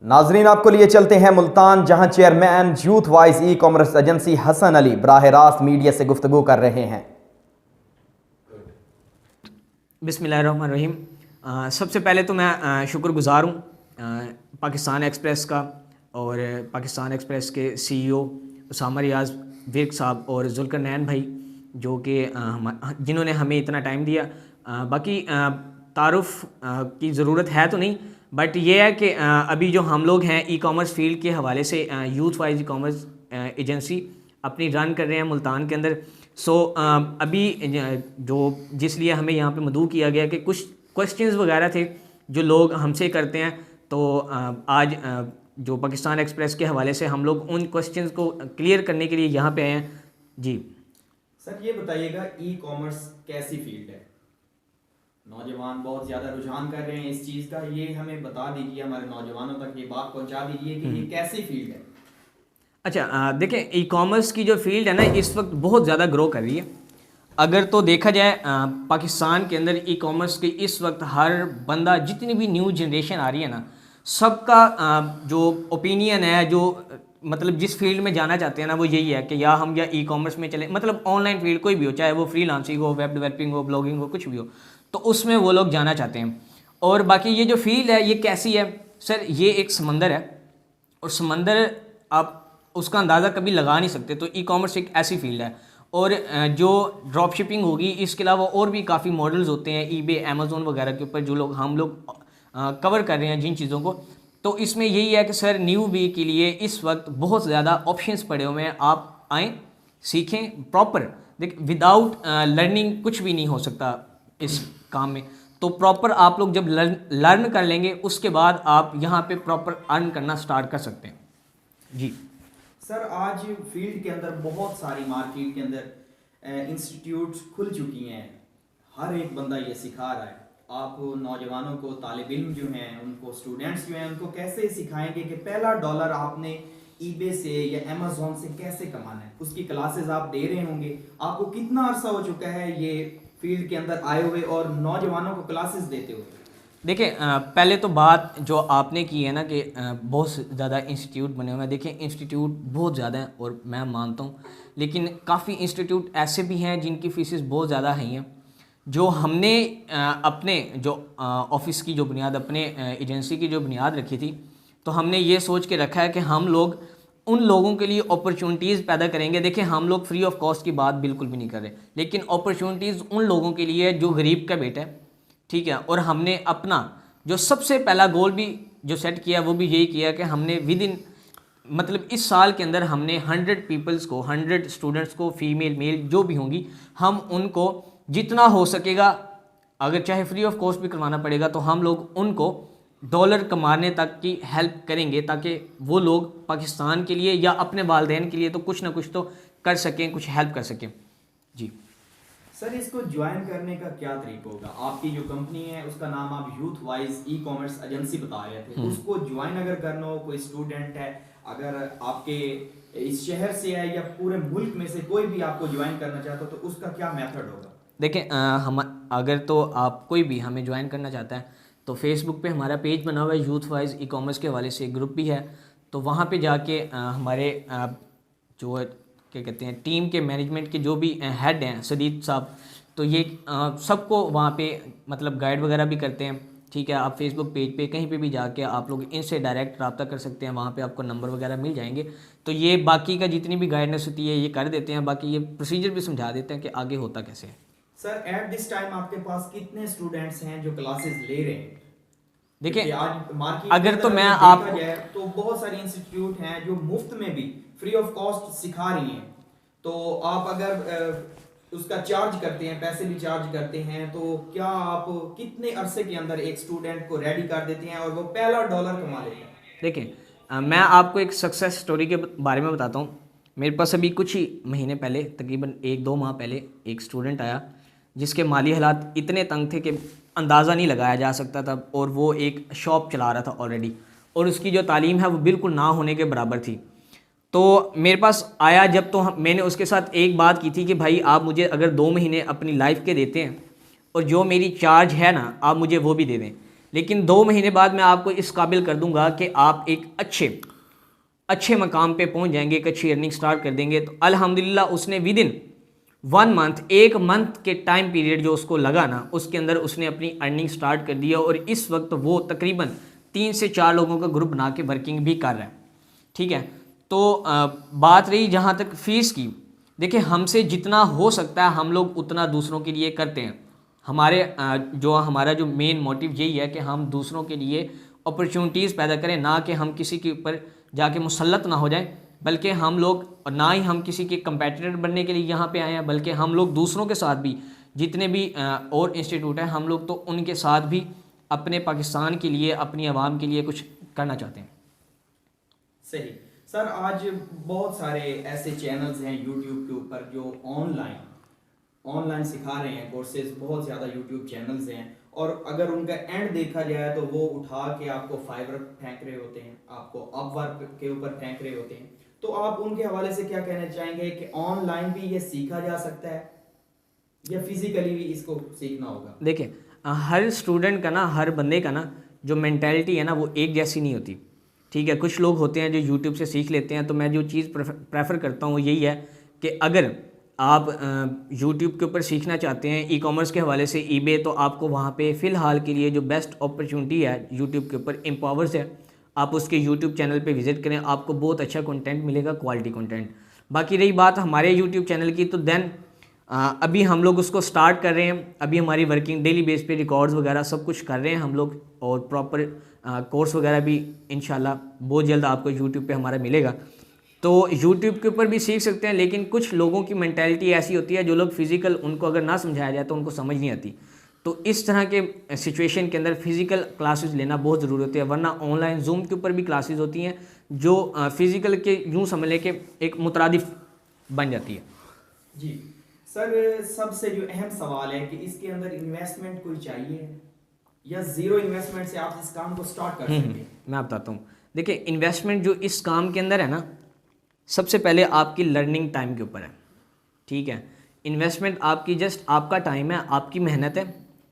नाजरीन, आपको लिए चलते हैं मुल्तान, जहां chairman youth wise e commerce agency Hasan Ali बराह रास्त मीडिया से गुफ्तगू कर रहे हैं। बिस्मिल्लाहिर्रहमानिर्रहीम। सबसे पहले तो मैं शुक्रगुज़ार हूँ पाकिस्तान एक्सप्रेस का और पाकिस्तान एक्सप्रेस के CEO उसामा रियाज़ विर्क साहब और जुल्करनैन भाई, जो कि जिन्होंने हमें इतना टाइम दिया। बाकी तारुफ़ की ज़रूरत है तो नहीं, बट ये है कि अभी जो हम लोग हैं ई कॉमर्स फील्ड के हवाले से youth wise e commerce agency अपनी रन कर रहे हैं मुल्तान के अंदर। अभी जो जिस लिए हमें यहाँ पे मदऊ किया गया कि कुछ क्वेश्चंस वगैरह थे जो लोग हमसे करते हैं, तो आज जो पाकिस्तान एक्सप्रेस के हवाले से हम लोग उन क्वेश्चंस को क्लियर करने के लिए यहाँ पे आए हैं। जी सर, ये बताइएगा ई कॉमर्स कैसी फील्ड है? नौजवान बहुत ज़्यादा रुझान कर रहे हैं इस चीज़ का, ये हमें बता दीजिए, हमारे नौजवानों तक ये बात पहुँचा दीजिए कि ये कैसी फील्ड है। अच्छा, देखें, ई कॉमर्स की जो फील्ड है ना, इस वक्त बहुत ज़्यादा ग्रो कर रही है। अगर तो देखा जाए पाकिस्तान के अंदर ई कॉमर्स की इस वक्त हर बंदा, जितनी भी न्यू जनरेशन आ रही है ना, सबका जो ओपिनियन है, जो मतलब जिस फील्ड में जाना चाहते हैं ना, वो यही है कि या हम या ई कॉमर्स में चलें, मतलब ऑनलाइन फील्ड कोई भी हो, चाहे वो फ्रीलांसिंग हो, वेब डेवलपिंग हो, ब्लॉगिंग हो, कुछ भी हो, तो उसमें वो लोग जाना चाहते हैं। और बाकी ये जो फील्ड है ये कैसी है सर? ये एक समंदर है, और समंदर आप उसका अंदाज़ा कभी लगा नहीं सकते। तो ई कॉमर्स एक ऐसी फील्ड है, और जो ड्रॉप शिपिंग होगी, इसके अलावा और भी काफ़ी मॉडल्स होते हैं ईबे, अमेज़ोन वगैरह के ऊपर, जो लोग हम लोग कवर कर रहे हैं जिन चीज़ों को। तो इसमें यही है कि सर, न्यू बी के लिए इस वक्त बहुत ज़्यादा ऑप्शंस पड़े हुए हैं। आप आएँ, सीखें प्रॉपर। देख, विदाउट लर्निंग कुछ भी नहीं हो सकता इस काम में। तो प्रॉपर आप लोग जब लर्न कर लेंगे, उसके बाद आप यहाँ पे प्रॉपर अर्न करना स्टार्ट कर सकते हैं। जी सर, आज फील्ड के अंदर बहुत सारी मार्केट के अंदर इंस्टीट्यूट्स खुल चुकी हैं, हर एक बंदा ये सिखा रहा है। आप नौजवानों को, तालिब इल्म जो हैं, उनको, स्टूडेंट्स जो हैं, उनको कैसे सिखाएंगे कि पहला डॉलर आपने ईबे से या अमेज़ॉन से कैसे कमाना है? उसकी क्लासेस आप दे रहे होंगे, आपको कितना अरसा हो चुका है ये फील्ड के अंदर आए हुए और नौजवानों को क्लासेस देते हुए? देखें, पहले तो बात जो आपने की है ना कि बहुत ज़्यादा इंस्टीट्यूट बने हुए हैं। देखें, इंस्टीट्यूट बहुत ज़्यादा हैं और मैं मानता हूँ, लेकिन काफ़ी इंस्टीट्यूट ऐसे भी हैं जिनकी फीसेस बहुत ज़्यादा हैं। जो हमने अपने जो ऑफिस की जो बुनियाद, अपने एजेंसी की जो बुनियाद रखी थी, तो हमने ये सोच के रखा है कि हम लोग उन लोगों के लिए अपॉर्चुनिटीज़ पैदा करेंगे। देखिए, हम लोग फ्री ऑफ कॉस्ट की बात बिल्कुल भी नहीं कर रहे, लेकिन अपॉर्चुनिटीज़ उन लोगों के लिए जो गरीब का बेटा है, ठीक है। और हमने अपना जो सबसे पहला गोल भी जो सेट किया, वो भी यही किया कि हमने विद इन, मतलब इस साल के अंदर हमने 100 पीपल्स को, 100 स्टूडेंट्स को, फीमेल मेल जो भी होंगी, हम उनको जितना हो सकेगा, अगर चाहे फ्री ऑफ कॉस्ट भी करवाना पड़ेगा, तो हम लोग उनको डॉलर कमाने तक की हेल्प करेंगे, ताकि वो लोग पाकिस्तान के लिए या अपने वालिदैन के लिए तो कुछ ना कुछ तो कर सकें, कुछ हेल्प कर सकें। जी सर, इसको ज्वाइन करने का क्या तरीका होगा? आपकी जो कंपनी है उसका नाम आप youth wise e commerce agency बता रहे थे, उसको ज्वाइन अगर करना हो, कोई स्टूडेंट है, अगर आपके इस शहर से है या पूरे मुल्क में से कोई भी आपको ज्वाइन करना चाहता हो, तो उसका क्या मेथड होगा? देखें, हम अगर तो आप कोई भी हमें ज्वाइन करना चाहता है, तो फेसबुक पे हमारा पेज बना हुआ है, यूथ वाइज ई कॉमर्स के हवाले से एक ग्रुप भी है। तो वहाँ पे जाके हमारे जो क्या कहते हैं, टीम के मैनेजमेंट के जो भी हेड हैं, सदीद साहब, तो ये सबको वहाँ पे मतलब गाइड वगैरह भी करते हैं, ठीक है। आप फेसबुक पेज पे कहीं पे भी जाके आप लोग इनसे डायरेक्ट रब्ता कर सकते हैं, वहाँ पे आपको नंबर वगैरह मिल जाएंगे। तो ये बाकी का जितनी भी गाइडेंस होती है ये कर देते हैं, बाकी ये प्रोसीजर भी समझा देते हैं कि आगे होता कैसे है। सर, एट दिस टाइम आपके पास कितने स्टूडेंट्स हैं जो क्लासेस ले रहे हैं? देखिए, आज मार्केट अगर तो मैं आपको जाए तो बहुत सारी इंस्टीट्यूट हैं जो मुफ्त में भी, फ्री ऑफ कॉस्ट सिखा रही हैं। तो आप अगर उसका चार्ज करते हैं, पैसे भी चार्ज करते हैं, तो क्या आप कितने अरसे के अंदर एक स्टूडेंट को रेडी कर देते हैं और वो पहला डॉलर कमा लेते हैं? देखिए, मैं आपको एक सक्सेस स्टोरी के बारे में बताता हूँ। मेरे पास अभी कुछ ही महीने पहले, तकरीबन 1-2 माह पहले, एक स्टूडेंट आया जिसके माली हालात इतने तंग थे कि अंदाज़ा नहीं लगाया जा सकता था, और वो एक शॉप चला रहा था ऑलरेडी, और उसकी जो तालीम है वो बिल्कुल ना होने के बराबर थी। तो मेरे पास आया जब, तो मैंने उसके साथ एक बात की थी कि भाई, आप मुझे अगर 2 महीने अपनी लाइफ के देते हैं और जो मेरी चार्ज है ना, आप मुझे वो भी दे दें, लेकिन 2 महीने बाद मैं आपको इस काबिल कर दूंगा कि आप एक अच्छे मकाम पे पहुंच जाएंगे, एक अच्छी अर्निंग स्टार्ट कर देंगे। तो अल्हम्दुलिल्लाह उसने विद इन 1 मंथ, 1 मंथ के टाइम पीरियड जो उसको लगा ना, उसके अंदर उसने अपनी अर्निंग स्टार्ट कर दिया और इस वक्त वो तकरीबन 3 से 4 लोगों का ग्रुप बना के वर्किंग भी कर रहा है। ठीक है, तो बात रही जहाँ तक फ़ीस की, देखिए हमसे जितना हो सकता है हम लोग उतना दूसरों के लिए करते हैं। हमारा जो मेन मोटिव यही है कि हम दूसरों के लिए अपॉर्चुनिटीज़ पैदा करें, ना कि हम किसी के ऊपर जाके मुसल्लत ना हो जाएं, बल्कि हम लोग, और ना ही हम किसी के कंपेटिटर बनने के लिए यहाँ पे आए हैं, बल्कि हम लोग दूसरों के साथ भी, जितने भी और इंस्टीट्यूट हैं, हम लोग तो उनके साथ भी अपने पाकिस्तान के लिए, अपनी आवाम के लिए कुछ करना चाहते हैं। सही सर, आज बहुत सारे ऐसे चैनल्स हैं यूट्यूब के ऊपर जो ऑनलाइन सिखा रहे हैं कोर्सेज, बहुत ज़्यादा यूट्यूब चैनल्स हैं, और अगर उनका एंड देखा जाए तो वो उठा के आपको फाइवर फेंक रहे होते हैं, आपको अपवर्क के ऊपर फेंक रहे होते हैं। तो आप उनके हवाले से क्या कहना चाहेंगे कि ऑनलाइन भी ये सीखा जा सकता है या फिजिकली भी इसको सीखना होगा? देखिए, हर स्टूडेंट का ना, हर बंदे का ना जो मेंटालिटी है ना, वो एक जैसी नहीं होती। ठीक है, कुछ लोग होते हैं जो यूट्यूब से सीख लेते हैं। तो मैं जो चीज़ प्रेफर करता हूँ वो यही है कि अगर आप यूट्यूब के ऊपर सीखना चाहते हैं ई कॉमर्स के हवाले से, ईबे, तो आपको वहाँ पे फ़िलहाल के लिए जो बेस्ट अपॉर्चुनिटी है यूट्यूब के ऊपर, एम्पावर्स है, आप उसके यूट्यूब चैनल पे विज़िट करें, आपको बहुत अच्छा कंटेंट मिलेगा, क्वालिटी कंटेंट। बाकी रही बात हमारे यूट्यूब चैनल की, तो देन अभी हम लोग उसको स्टार्ट कर रहे हैं। अभी हमारी वर्किंग डेली बेस पे रिकॉर्ड्स वगैरह सब कुछ कर रहे हैं हम लोग, और प्रॉपर कोर्स वगैरह भी इंशाल्लाह बहुत जल्द आपको यूट्यूब पे हमारा मिलेगा। तो यूट्यूब के ऊपर भी सीख सकते हैं, लेकिन कुछ लोगों की मेंटालिटी ऐसी होती है, जो लोग फिज़िकल, उनको अगर ना समझाया जाए तो उनको समझ नहीं आती। तो इस तरह के सिचुएशन के अंदर फ़िज़िकल क्लासेस लेना बहुत ज़रूरी होती है, वरना ऑनलाइन जूम के ऊपर भी क्लासेस होती हैं जो फ़िज़िकल के यूँ समझ लें कि एक मुतरादिफ बन जाती है। जी सर, सबसे जो अहम सवाल है कि इसके अंदर इन्वेस्टमेंट कोई चाहिए या ज़ीरो इन्वेस्टमेंट से आप इस काम को स्टार्ट कर सकते हैं? मैं बताता हूँ। देखिए, इन्वेस्टमेंट जो इस काम के अंदर है ना, सबसे पहले आपकी लर्निंग टाइम के ऊपर है। ठीक है, इन्वेस्टमेंट आपकी जस्ट आपका टाइम है, आपकी मेहनत है।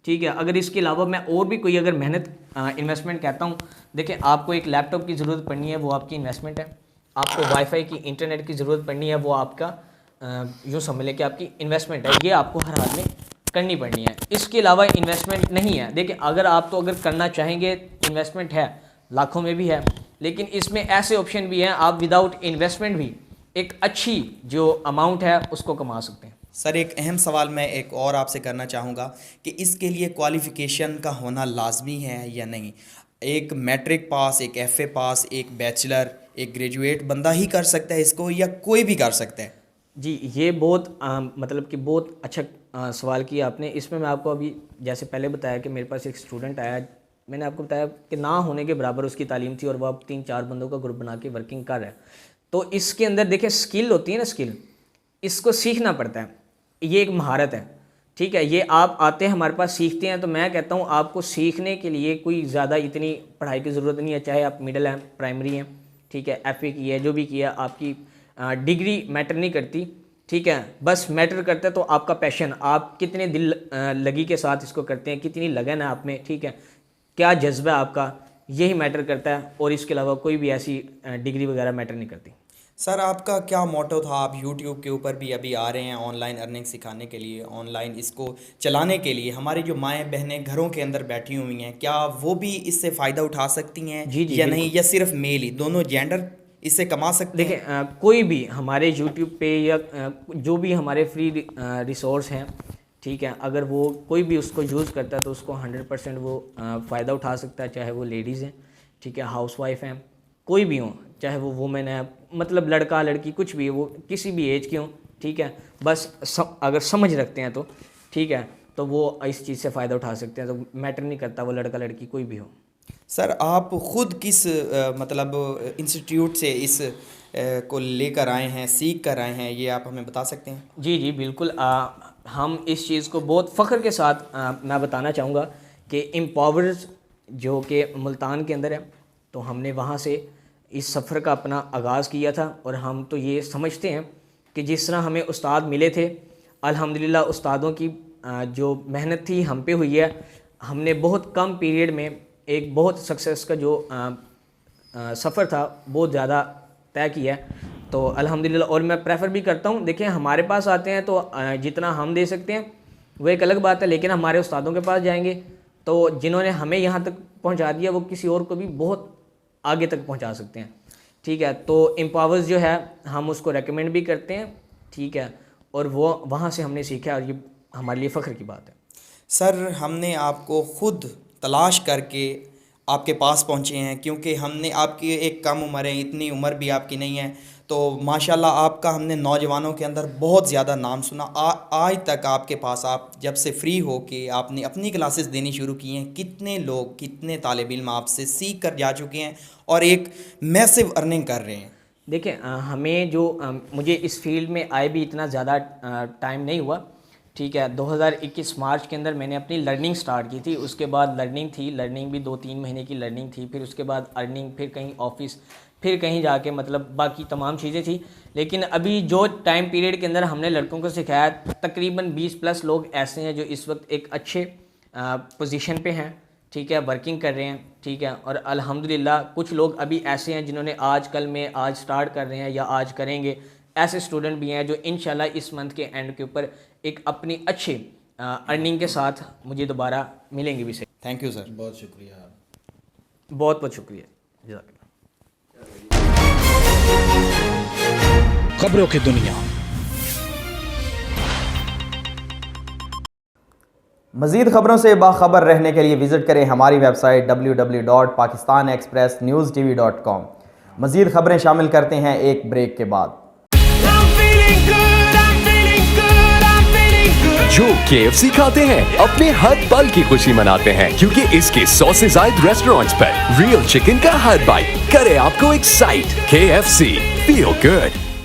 ठीक है, अगर इसके अलावा मैं और भी कोई अगर मेहनत इन्वेस्टमेंट कहता हूँ, देखिए आपको एक लैपटॉप की ज़रूरत पड़नी है, वो आपकी इन्वेस्टमेंट है। आपको वाईफाई की, इंटरनेट की ज़रूरत पड़नी है, वो आपका यूँ समझ लें कि आपकी इन्वेस्टमेंट है, ये आपको हर हाल में करनी पड़नी है। इसके अलावा इन्वेस्टमेंट नहीं है। देखिए, अगर अगर करना चाहेंगे, इन्वेस्टमेंट है, लाखों में भी है, लेकिन इसमें ऐसे ऑप्शन भी हैं, आप विदाउट इन्वेस्टमेंट भी एक अच्छी जो अमाउंट है उसको कमा सकते हैं। सर, एक अहम सवाल मैं एक और आपसे करना चाहूँगा कि इसके लिए क्वालिफ़िकेशन का होना लाजमी है या नहीं? एक मैट्रिक पास, एक एफए पास, एक बैचलर, एक ग्रेजुएट बंदा ही कर सकता है इसको या कोई भी कर सकता है? जी, ये बहुत मतलब कि बहुत अच्छा सवाल किया आपने। इसमें मैं आपको अभी जैसे पहले बताया कि मेरे पास एक स्टूडेंट आया, मैंने आपको बताया कि ना होने के बराबर उसकी तालीम थी और वह अब 3-4 बंदों का ग्रुप बना के वर्किंग कर रहा है। तो इसके अंदर देखिए स्किल होती है ना, स्किल, इसको सीखना पड़ता है, ये एक महारत है। ठीक है, ये आप आते हैं हमारे पास सीखते हैं, तो मैं कहता हूँ आपको सीखने के लिए कोई ज़्यादा इतनी पढ़ाई की ज़रूरत नहीं है, चाहे आप मिडिल हैं, प्राइमरी हैं, ठीक है, एफए की है, जो भी किया, आपकी डिग्री मैटर नहीं करती। ठीक है, बस मैटर करता है तो आपका पैशन, आप कितने दिल लगी के साथ इसको करते हैं, कितनी लगन है आप में, ठीक है, क्या जज्बा है आपका, यही मैटर करता है, और इसके अलावा कोई भी ऐसी डिग्री वगैरह मैटर नहीं करती। सर, आपका क्या मोटो था? आप यूट्यूब के ऊपर भी अभी आ रहे हैं ऑनलाइन अर्निंग सिखाने के लिए, ऑनलाइन इसको चलाने के लिए। हमारी जो माएँ बहनें घरों के अंदर बैठी हुई हैं, क्या वो भी इससे फ़ायदा उठा सकती हैं जी या नहीं, या सिर्फ मेल ही, दोनों जेंडर इससे कमा सकते हैं? देखिए, कोई भी हमारे यूट्यूब पे या जो भी हमारे फ्री रिसोर्स हैं, ठीक है, अगर वो कोई भी उसको यूज़ करता है तो उसको 100% वो फ़ायदा उठा सकता है, चाहे वो लेडीज़ हैं, ठीक है, हाउसवाइफ हैं, कोई भी हों, चाहे वो वुमेन है, मतलब लड़का लड़की कुछ भी, वो किसी भी एज के हों, ठीक है, बस अगर समझ रखते हैं तो ठीक है, तो वो इस चीज़ से फ़ायदा उठा सकते हैं। तो मैटर नहीं करता वो लड़का लड़की कोई भी हो। सर, आप ख़ुद किस मतलब इंस्टीट्यूट से इस को लेकर आए हैं, सीख कर आए हैं, ये आप हमें बता सकते हैं? जी जी बिल्कुल, हम इस चीज़ को बहुत फ़ख्र के साथ मैं बताना चाहूँगा कि एम्पावर्स जो कि मुल्तान के अंदर है, तो हमने वहाँ से इस सफ़र का अपना आगाज़ किया था। और हम तो ये समझते हैं कि जिस तरह हमें उस्ताद मिले थे, अल्हम्दुलिल्लाह उस्तादों की जो मेहनत थी हम पे हुई है। हमने बहुत कम पीरियड में एक बहुत सक्सेस का जो सफ़र था बहुत ज़्यादा तय किया है। तो अल्हम्दुलिल्लाह, और मैं प्रेफर भी करता हूँ। देखिए हमारे पास आते हैं तो जितना हम दे सकते हैं वो एक अलग बात है, लेकिन हमारे उस्तादों के पास जाएंगे तो जिन्होंने हमें यहाँ तक पहुँचा दिया वो किसी और को भी बहुत आगे तक पहुँचा सकते हैं। ठीक है, तो एम्पावर्स जो है हम उसको रेकमेंड भी करते हैं। ठीक है, और वो वहाँ से हमने सीखा और ये हमारे लिए फ़ख्र की बात है। सर, हमने आपको खुद तलाश करके आपके पास पहुँचे हैं, क्योंकि हमने आपकी एक कम उम्र है, इतनी उम्र भी आपकी नहीं है, तो माशाल्लाह आपका हमने नौजवानों के अंदर बहुत ज़्यादा नाम सुना। आज तक आपके पास, आप जब से फ्री हो के आपने अपनी क्लासेस देनी शुरू की हैं, कितने लोग, कितने तालिब इल्म आपसे सीख कर जा चुके हैं और एक मैसिव अर्निंग कर रहे हैं। देखिए हमें जो मुझे इस फील्ड में आए भी इतना ज़्यादा टाइम नहीं हुआ। ठीक है, 2021 मार्च के अंदर मैंने अपनी लर्निंग स्टार्ट की थी। उसके बाद लर्निंग भी 2-3 महीने की लर्निंग थी, फिर उसके बाद अर्निंग, फिर कहीं ऑफिस, फिर कहीं जाके मतलब बाकी तमाम चीज़ें थी। लेकिन अभी जो टाइम पीरियड के अंदर हमने लड़कों को सिखाया, तकरीबन 20+ लोग ऐसे हैं जो इस वक्त एक अच्छे पोजीशन पे हैं। ठीक है, वर्किंग कर रहे हैं। ठीक है, और अल्हम्दुलिल्लाह कुछ लोग अभी ऐसे हैं जिन्होंने आज स्टार्ट कर रहे हैं या आज करेंगे। ऐसे स्टूडेंट भी हैं जो इंशाल्लाह इस मंथ के एंड के ऊपर एक अपनी अच्छी अर्निंग के साथ मुझे दोबारा मिलेंगे भी। थैंक यू सर, बहुत शुक्रिया। बहुत बहुत शुक्रिया। जज़ाकल्लाह। खबरों की दुनिया। मज़ीद खबरों से बाखबर रहने के लिए विज़िट करें हमारी वेबसाइट www.pakistanexpresснewstv.com। मज़ीद खबरें शामिल करते हैं एक ब्रेक के बाद। जो KFC खाते हैं अपने हर पल की खुशी मनाते हैं, क्योंकि इसके 100 से ज्यादा रेस्टोरेंट्स पर रियल चिकन का हर बाइट करे आपको एक्साइट। KFC, feel good.